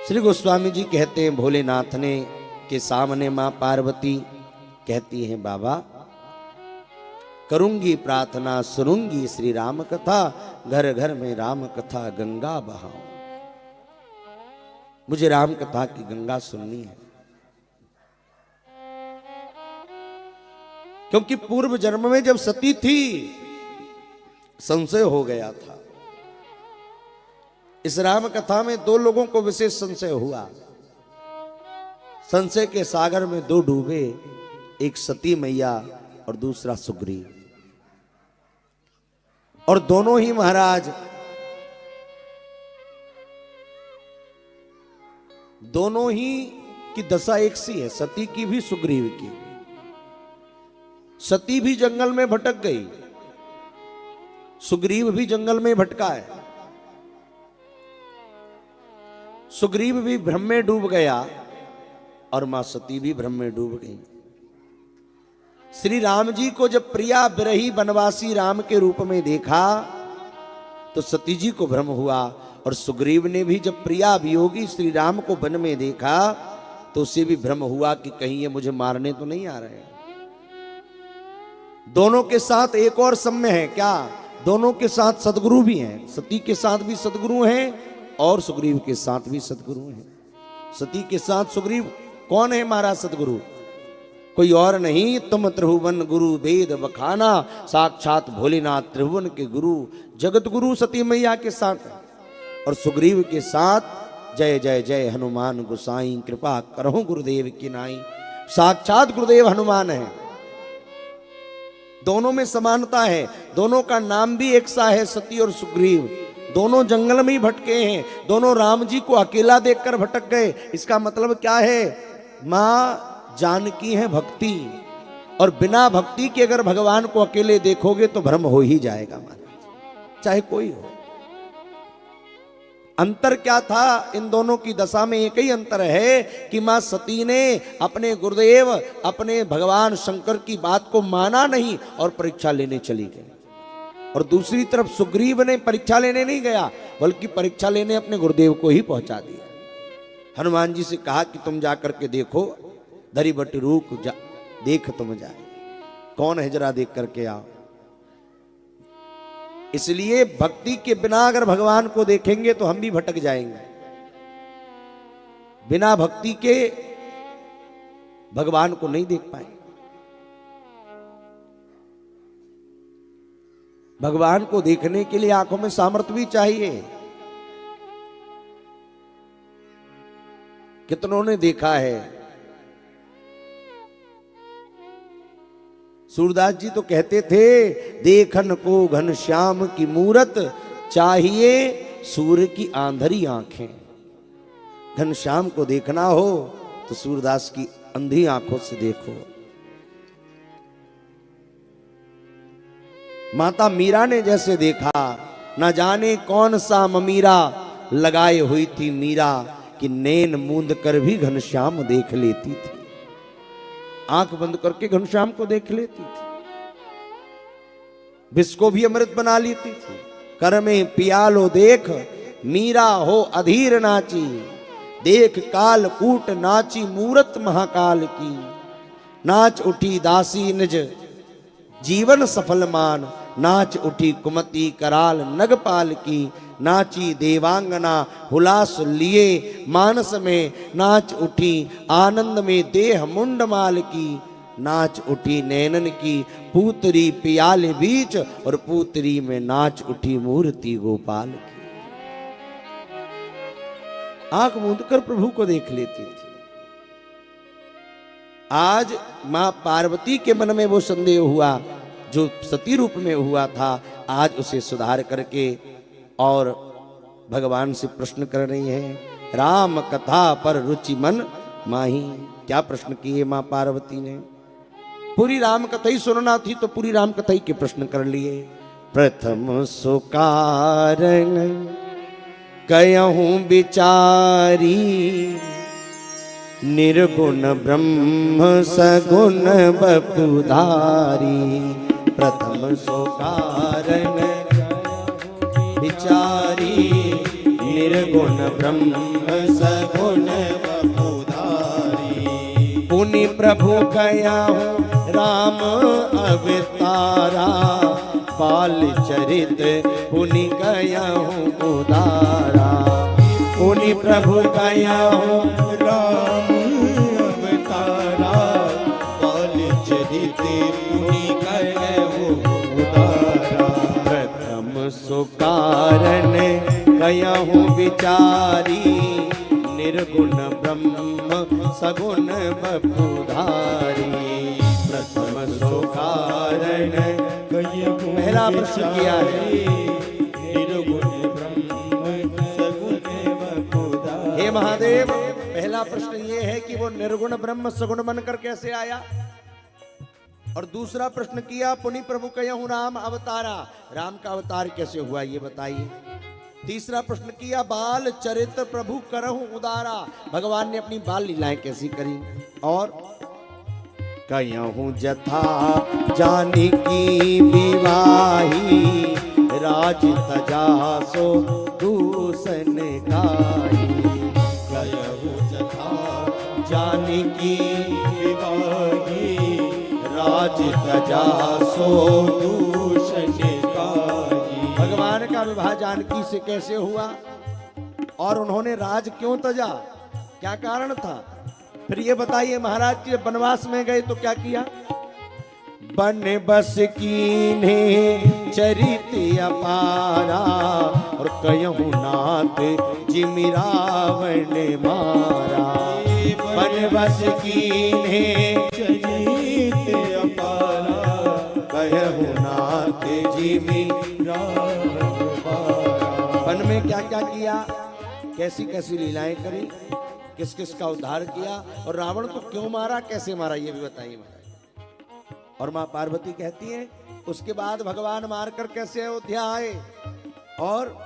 श्री गोस्वामी जी कहते हैं भोलेनाथ ने के सामने मां पार्वती कहती हैं बाबा करूंगी प्रार्थना सुनूंगी श्री राम कथा, घर घर में राम कथा गंगा बहाओ। मुझे राम कथा की गंगा सुननी है, क्योंकि पूर्व जन्म में जब सती थी संशय हो गया था। इस राम कथा में दो लोगों को विशेष संशय हुआ। संशय के सागर में दो डूबे, एक सती मैया और दूसरा सुग्रीव। और दोनों ही महाराज दोनों ही की दशा एक सी है, सती की भी सुग्रीव की। सती भी जंगल में भटक गई, सुग्रीव भी जंगल में भटका है। सुग्रीव भी भ्रम में डूब गया और मां सती भी भ्रम में डूब गई। श्री राम जी को जब प्रिया विरही वनवासी राम के रूप में देखा तो सती जी को भ्रम हुआ, और सुग्रीव ने भी जब प्रिया वियोगी श्री राम को वन में देखा तो उसे भी भ्रम हुआ कि कहीं ये मुझे मारने तो नहीं आ रहे हैं। दोनों के साथ एक और सम्य है क्या, दोनों के साथ सदगुरु भी हैं। सती के साथ भी सदगुरु हैं और सुग्रीव के साथ भी सदगुरु हैं। सती के साथ सुग्रीव कौन है महाराज सदगुरु? कोई और नहीं, तुम त्रिभुवन गुरु वेद बखाना, साक्षात भोलेनाथ त्रिभुवन के गुरु जगत गुरु सती मैया के साथ। और सुग्रीव के साथ जय जय जय हनुमान गोसाई, कृपा करहु गुरुदेव की नाई। साक्षात गुरुदेव हनुमान है। दोनों में समानता है, दोनों का नाम भी एक सा है, सती और सुग्रीव। दोनों जंगल में ही भटके हैं, दोनों राम जी को अकेला देखकर भटक गए। इसका मतलब क्या है? मां जानकी है भक्ति, और बिना भक्ति के अगर भगवान को अकेले देखोगे तो भ्रम हो ही जाएगा महाराज, चाहे कोई हो। अंतर क्या था इन दोनों की दशा में? एक ही अंतर है कि मां सती ने अपने गुरुदेव अपने भगवान शंकर की बात को माना नहीं और परीक्षा लेने चली गई। और दूसरी तरफ सुग्रीव ने परीक्षा लेने नहीं गया, बल्कि परीक्षा लेने अपने गुरुदेव को ही पहुंचा दिया। हनुमान जी से कहा कि तुम जाकर के देखो, धरी बट रूक जा, देख तुम जाए, कौन है जरा देख करके आओ। इसलिए भक्ति के बिना अगर भगवान को देखेंगे तो हम भी भटक जाएंगे। बिना भक्ति के भगवान को नहीं देख पाएंगे। भगवान को देखने के लिए आंखों में सामर्थ्य भी चाहिए। कितनों ने देखा है? सूरदास जी तो कहते थे, देखन को घनश्याम की मूरत, चाहिए सूर्य की आंधरी आंखें। घनश्याम को देखना हो तो सूरदास की अंधी आंखों से देखो। माता मीरा ने जैसे देखा, न जाने कौन सा ममीरा लगाए हुई थी मीरा, कि नैन मूंद कर भी घनश्याम देख लेती थी। आंख बंद करके घनश्याम को देख लेती थी, विष को भी अमृत बना लेती थी। कर में पियालो देख, मीरा हो अधीर नाची, देख काल कूट नाची मूरत महाकाल की। नाच उठी दासी निज जीवन सफल मान, नाच उठी कुमति कराल नगपाल की। नाची देवांगना हुलास लिए मानस में, नाच उठी आनंद में देह मुंडमाल की। नाच उठी नैनन की पूतरी पियाले बीच, और पूतरी में नाच उठी मूर्ति गोपाल की। आंख मूंद कर प्रभु को देख लेती थी। आज मां पार्वती के मन में वो संदेह हुआ जो सती रूप में हुआ था, आज उसे सुधार करके और भगवान से प्रश्न कर रही हैं। राम कथा पर रुचि मन माही। क्या प्रश्न किए मां पार्वती ने? पूरी राम कथा ही सुनना थी तो पूरी राम कथा ही के प्रश्न कर लिए। प्रथम सुकारण कयहूं विचारी, निर्गुण ब्रह्म सगुण बपुधारी। प्रथम सुकारण विचारी, निर्गुण ब्रह्म सगुण बपुधारी। पुनि प्रभु कया राम अवतारा, बाल चरित पुनि कया उदारा। पुनि प्रभु कया राम अवतारा, बाल चरित पुनि कया उदारा। प्रथम सुकारण कयहु विचारी, निर्गुण ब्रह्म सगुण बपुधारी। प्रथम सुकारण कयहु, पहला प्रश्न किया है, निर्गुण ब्रह्म सगुण बपुधारी। हे महादेव, पहला प्रश्न ये है कि वो निर्गुण ब्रह्म सगुण बनकर कैसे आया, और दूसरा प्रश्न किया पुनि प्रभु कयहु राम अवतारा, राम का अवतार कैसे हुआ ये बताइए। तीसरा प्रश्न किया बाल चरित्र प्रभु करहु उदारा, भगवान ने अपनी बाल लीलाएं कैसी करी। और कयहु जथा जानकी विवाही, राज तजा सो दूसन गाई। कयहु जथा जानकी विवाही, राज तजा सो दूषण गाई। भगवान का विवाह जानकी से कैसे हुआ और उन्होंने राज क्यों तजा, क्या कारण था, फिर ये बताइए। महाराज जी वनवास में गए तो क्या किया, बन बस कीन्हे चरित अपारा, और कयहु नाथ जिमि रावण मारा। बन बस कीन्हे चरित अपारा, कयहु नाथ जिमि रावण मारा। वन में क्या क्या किया, कैसी कैसी लीलाएं करी, किस किस का उद्धार किया, और रावण को क्यों मारा, कैसे मारा, ये भी बताइए महाराज। और मां पार्वती कहती है उसके बाद भगवान मारकर कैसे अयोध्या आए। और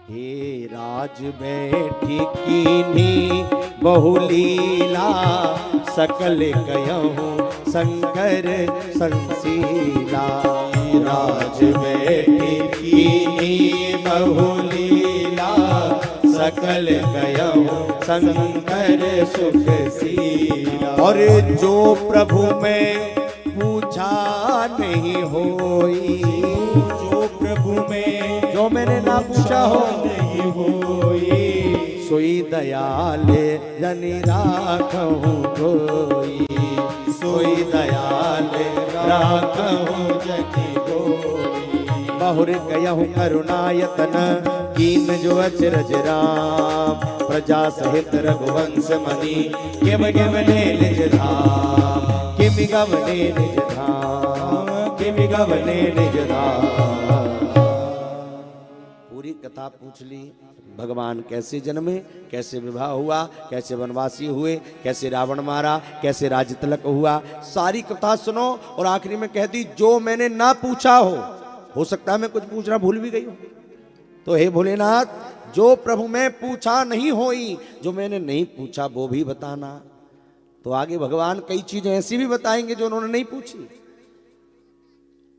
हे राज बैठी कीन्ही बहुलीला, सकल कयहु शंकर संशीला। राज बैठी कीन्ही बहुलीला, सकल कयहु शंकर सुखशीला। और जो प्रभु में पूछा नहीं होई, जो प्रभु में जो मैंने ना पूछा हो नहीं होई, सोई दयाल जनि राखहु कोई। सोई दयाल राखहु जनि कोई। बहुर कयहु करुणायतन, कीन जो अचरज राम। प्रजा सहित रघुवंश मणि, किम गवने निज धाम। किम गवने निज धाम, किम गवने निज धाम। पूरी कथा पूछ ली, भगवान कैसे जन्मे, कैसे विवाह हुआ, कैसे वनवासी हुए, कैसे रावण मारा, कैसे राज्य तिलक हुआ, सारी कथा सुनो। और आखिरी में कह दी जो मैंने ना पूछा हो सकता है मैं कुछ पूछना भूल भी गई हूं, तो हे भोलेनाथ जो प्रभु मैं पूछा नहीं होई, जो मैंने नहीं पूछा वो भी बताना। तो आगे भगवान कई चीजें ऐसी भी बताएंगे जो उन्होंने नहीं पूछी।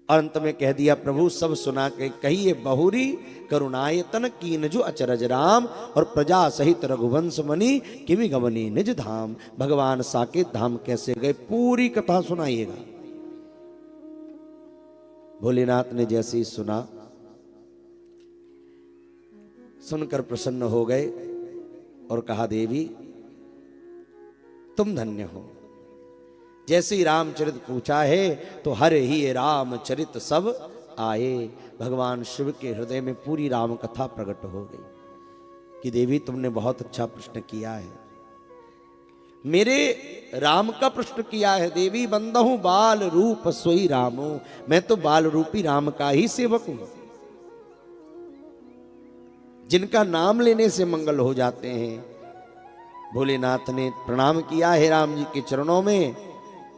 अंत में कह दिया प्रभु सब सुना के कहिए बहुरी करुणायतन कीन जो अचरज राम। और प्रजा सहित रघुवंश मणि किमि गवनी निज धाम। भगवान साकेत धाम कैसे गए पूरी कथा सुनाइएगा। भोलेनाथ ने जैसे ही सुना, सुनकर प्रसन्न हो गए और कहा देवी तुम धन्य हो। जैसे ही रामचरित पूछा है तो हर ही रामचरित सब आए। भगवान शिव के हृदय में पूरी राम कथा प्रकट हो गई कि देवी तुमने बहुत अच्छा प्रश्न किया है, मेरे राम का प्रश्न किया है। देवी बंदहु बाल रूप सोई रामो, मैं तो बाल रूपी राम का ही सेवक हूं, जिनका नाम लेने से मंगल हो जाते हैं। भोलेनाथ ने प्रणाम किया है राम जी के चरणों में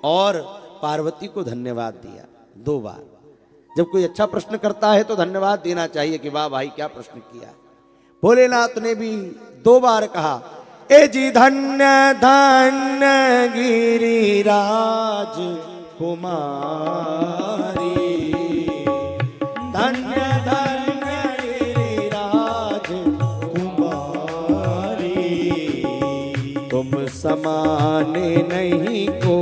और पार्वती को धन्यवाद दिया 2 बार। जब कोई अच्छा प्रश्न करता है तो धन्यवाद देना चाहिए कि वाह भाई क्या प्रश्न किया। भोलेनाथ ने भी 2 बार कहा ए जी धन्य धन्य गिरिराज कुमारी, धन्य धन्य गिरिराज समान नहीं को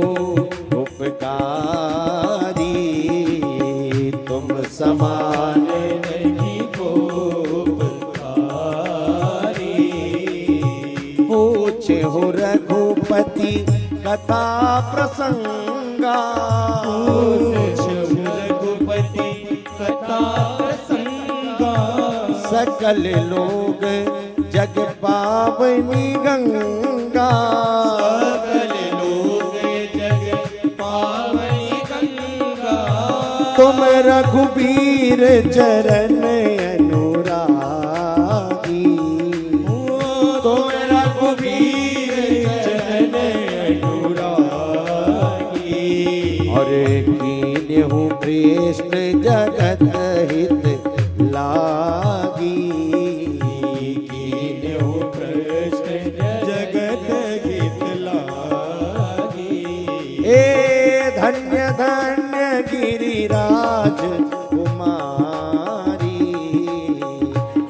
उपकारी, तुम समान नहीं को उपकारी। पूछे हो रघुपति कथा प्रसंगा, रघुपति कथा प्रसंगा। सकल लोग जग पावनी गंगा, सकल लोग जग पावनी गंगा। तुम रघुबीर चरण अनुरागी, तुम रघुबीर चरण अनुरागी। और कीन्हु कृष्ण जगत हित लागी, कीन्हु कृष्ण जगत हित लागी। ए धन्य धन्य गिरिराज कुमारी,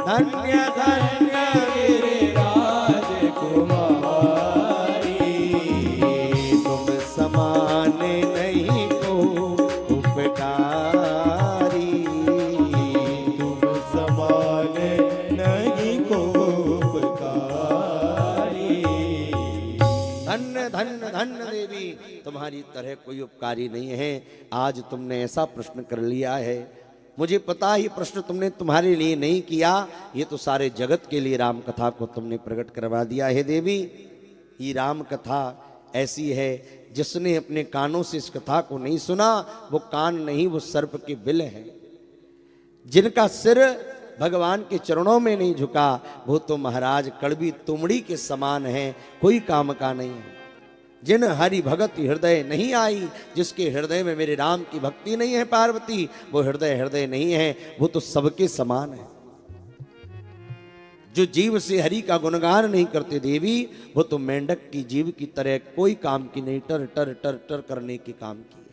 धन्य धन्य गिरिराज कुमारी। तुम समान नहीं को उपकारी, तुम समान नहीं को उपकारी। धन्य धन्य धन्य देवी, तुम्हारी तरह कोई उपकारी नहीं है। आज तुमने ऐसा प्रश्न कर लिया है, मुझे पता ही प्रश्न तुमने तुम्हारे लिए नहीं किया, ये तो सारे जगत के लिए राम कथा को तुमने प्रकट करवा दिया है देवी। ये राम कथा ऐसी है, जिसने अपने कानों से इस कथा को नहीं सुना, वो कान नहीं, वो सर्प के बिल है। जिनका सिर भगवान के चरणों में नहीं झुका, वो तो महाराज कड़वी तुमड़ी के समान है, कोई काम का नहीं है। जिन हरि भगत हृदय नहीं आई, जिसके हृदय में मेरे राम की भक्ति नहीं है पार्वती, वो हृदय नहीं है, वो तो सबके समान है। जो जीव से हरि का गुणगान नहीं करते देवी, वो तो मेंढक की जीव की तरह कोई काम की नहीं, टर टर टर टर करने के काम की।